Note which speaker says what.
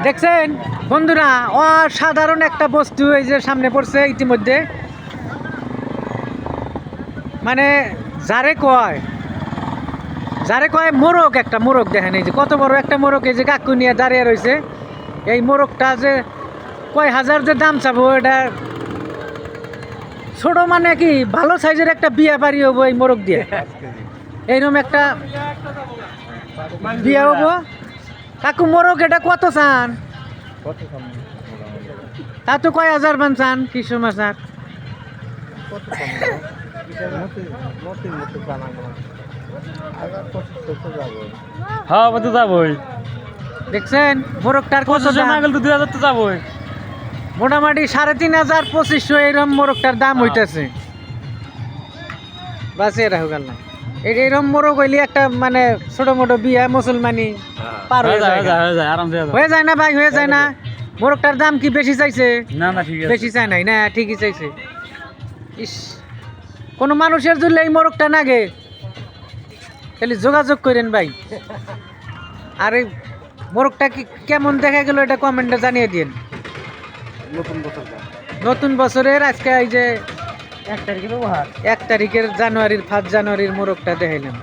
Speaker 1: দেখছেন বন্ধুরা, অসাধারণ একটা বস্তু এই যে সামনে পড়ছে ইতিমধ্যে। মানে যারে কয় মোরগ, একটা মোরগ দেখেন, এই যে কত বড় একটা মোরগ, এই যে কাকু নিয়ে দাঁড়িয়ে রয়েছে। এই মোরগটা যে কয় হাজার যে দাম চাবো, এটা ছোট মানে কি ভালো সাইজের একটা বিয়ে বাড়ি হবো এই মোরগ দিয়ে। এইরকম একটা বিয়ে হবো। কাকু মোরগ এটা কত চান? তা তো কয় হাজার মান চান কিছু মাসার?
Speaker 2: হ্যাঁ তো যাবই।
Speaker 1: দেখছেন মোরগটার কত দাম?
Speaker 2: তো 2000 তো যাবই।
Speaker 1: মোটামুটি 3500 2500 এরকম মোরগটার দাম হইতেছে। বাসে রাখো গেল না, এইরকম মোরগ হইলে একটা মানে ছোট মোটো বিয়ে মুসলমানি পার হয়ে যায়, হয়ে যায় না ভাই, হয়ে যায় না? মোরগটার দাম কি বেশি চাইছে?
Speaker 2: না না ঠিক আছে,
Speaker 1: বেশি চাই নাই না, ঠিকই চাইছে। ইস, কোনো মানুষের জন্য এই মোরগটা নাগে, খালি যোগাযোগ করেন ভাই। আর এই মোরগটা কি কেমন দেখা গেল এটা কমেন্টে জানিয়ে দিন। নতুন বছরের আজকে এই যে 1 তারিখের জানুয়ারির 1 জানুয়ারির মোরগটা দেখাইলাম।